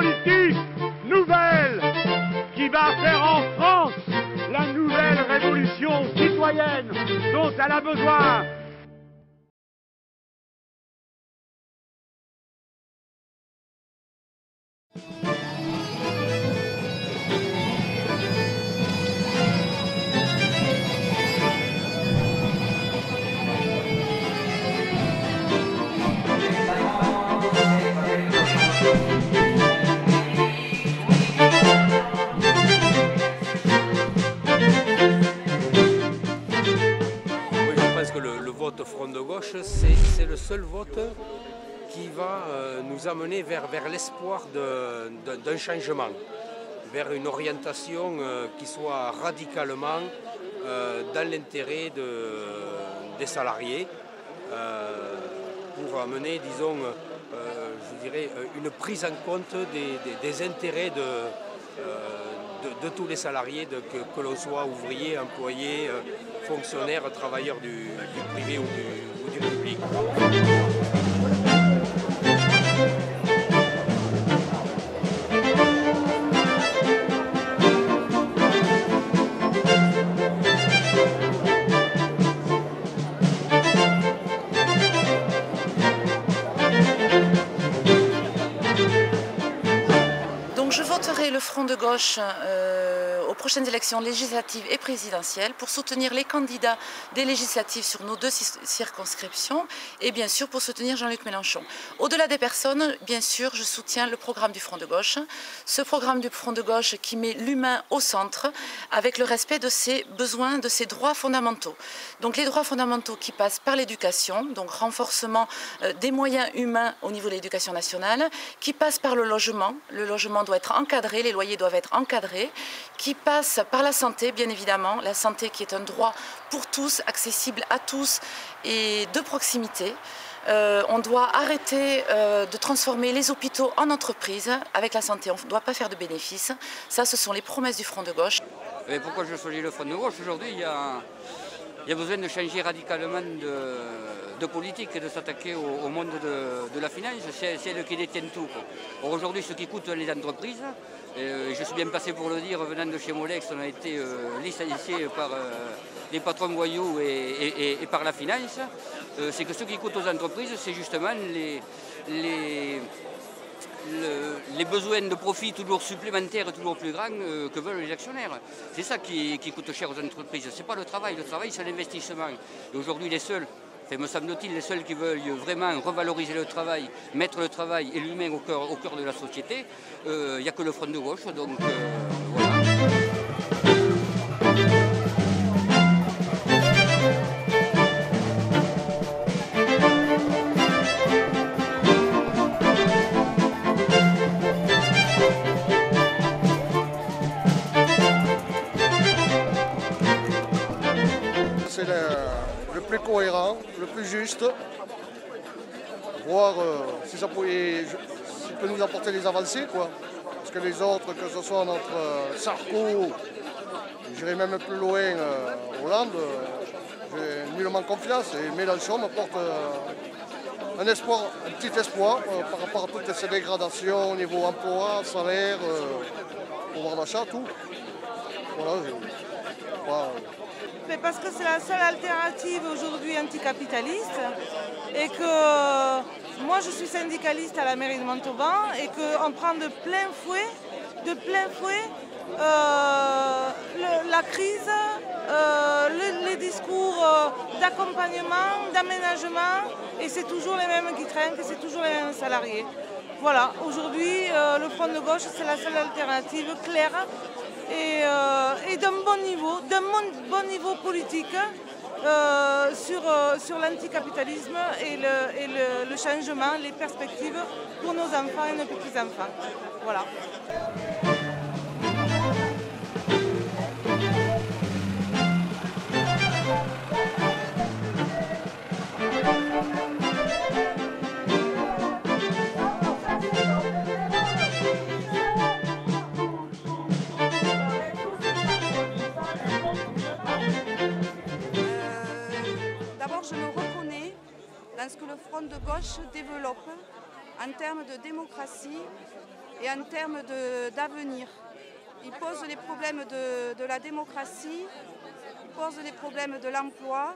politique nouvelle qui va faire en France la nouvelle révolution citoyenne dont elle a besoin. Le vote Front de Gauche, c'est le seul vote qui va nous amener vers l'espoir d'un changement, vers une orientation qui soit radicalement dans l'intérêt des salariés, pour amener, disons, je dirais, une prise en compte des intérêts de tous les salariés, que l'on soit ouvrier, employé, fonctionnaire, travailleur du privé ou du public. Je voterai le Front de Gauche aux prochaines élections législatives et présidentielles pour soutenir les candidats des législatives sur nos 2 circonscriptions et bien sûr pour soutenir Jean-Luc Mélenchon. Au-delà des personnes, bien sûr, je soutiens le programme du Front de Gauche. Ce programme du Front de Gauche qui met l'humain au centre avec le respect de ses besoins, de ses droits fondamentaux. Donc les droits fondamentaux qui passent par l'éducation, donc renforcement des moyens humains au niveau de l'éducation nationale, qui passent par le logement. Le logement doit être encadré, les loyers doivent être encadrés, qui passe par la santé, bien évidemment, la santé qui est un droit pour tous, accessible à tous et de proximité. On doit arrêter de transformer les hôpitaux en entreprises. Avec la santé, on ne doit pas faire de bénéfices. Ça, ce sont les promesses du Front de Gauche. Et pourquoi je choisis le Front de Gauche? Aujourd'hui, il y a besoin de changer radicalement de politique et de s'attaquer au monde de la finance. C'est elle qui détient tout. Aujourd'hui, ce qui coûte les entreprises, et je suis bien passé pour le dire, venant de chez Molex, on a été licencié par les patrons voyous et par la finance. C'est que ce qui coûte aux entreprises, c'est justement les besoins de profit toujours supplémentaires et toujours plus grands que veulent les actionnaire. C'est ça qui coûte cher aux entreprises. Ce n'est pas le travail c'est l'investissement. Et aujourd'hui, les seuls, me semble-t-il, les seuls qui veulent vraiment revaloriser le travail, mettre le travail et l'humain au cœur de la société, il n'y a que le Front de Gauche. Donc voilà. C'est le plus cohérent, le plus juste, voir si ça peut nous apporter des avancées, quoi. Parce que les autres, que ce soit notre Sarko, j'irai même plus loin, Hollande, j'ai nullement confiance. Et Mélenchon me porte un espoir, un petit espoir par rapport à toutes ces dégradations au niveau emploi, salaire, pouvoir d'achat, tout. Voilà, Mais parce que c'est la seule alternative aujourd'hui anticapitaliste et que moi je suis syndicaliste à la mairie de Montauban et qu'on prend de plein fouet la crise, les discours d'accompagnement, d'aménagement et c'est toujours les mêmes qui trinquent, c'est toujours les mêmes salariés. Voilà, aujourd'hui le Front de Gauche c'est la seule alternative claire et d'un bon niveau politique sur l'anticapitalisme et le changement, les perspectives pour nos enfants et nos petits-enfants. Voilà. Je me reconnais dans ce que le Front de Gauche développe en termes de démocratie, et en termes d'avenir. Il pose les problèmes de la démocratie, il pose les problèmes de l'emploi,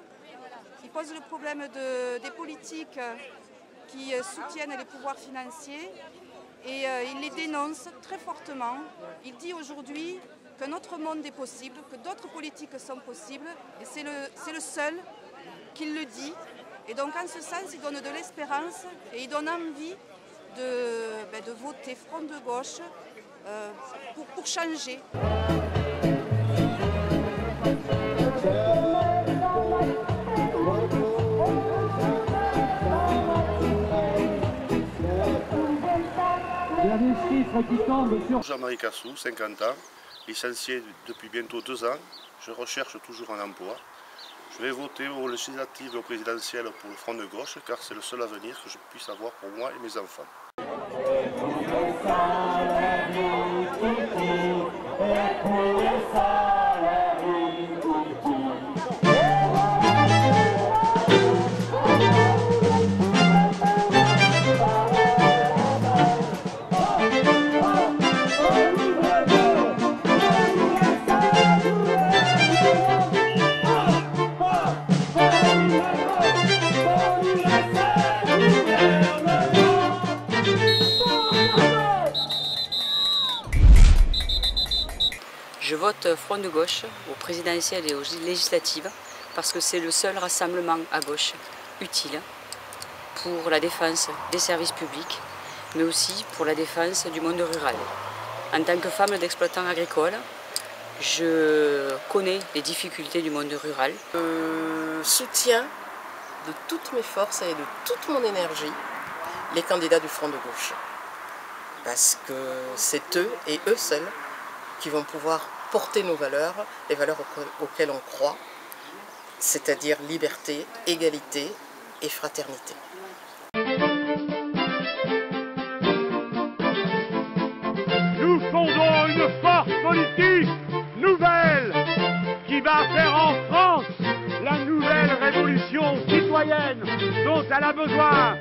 il pose le problème des politiques qui soutiennent les pouvoirs financiers et il les dénonce très fortement. Il dit aujourd'hui qu'un autre monde est possible, que d'autres politiques sont possibles et c'est le seul qui le dit. Et donc en ce sens, il donne de l'espérance et il donne envie de voter Front de Gauche pour changer. Jean-Marie Cassou, 50 ans, licencié depuis bientôt 2 ans. Je recherche toujours un emploi. Je vais voter aux législatives et aux présidentielles pour le Front de Gauche car c'est le seul avenir que je puisse avoir pour moi et mes enfants. Je vote Front de Gauche aux présidentielles et aux législatives parce que c'est le seul rassemblement à gauche utile pour la défense des services publics, mais aussi pour la défense du monde rural. En tant que femme d'exploitant agricole, je connais les difficultés du monde rural. Je soutiens de toutes mes forces et de toute mon énergie les candidats du Front de Gauche. Parce que c'est eux et eux seuls qui vont pouvoir porter nos valeurs, les valeurs auxquelles on croit, c'est-à-dire liberté, égalité et fraternité. Nous fondons une force politique nouvelle qui va faire en France la nouvelle révolution citoyenne dont elle a besoin.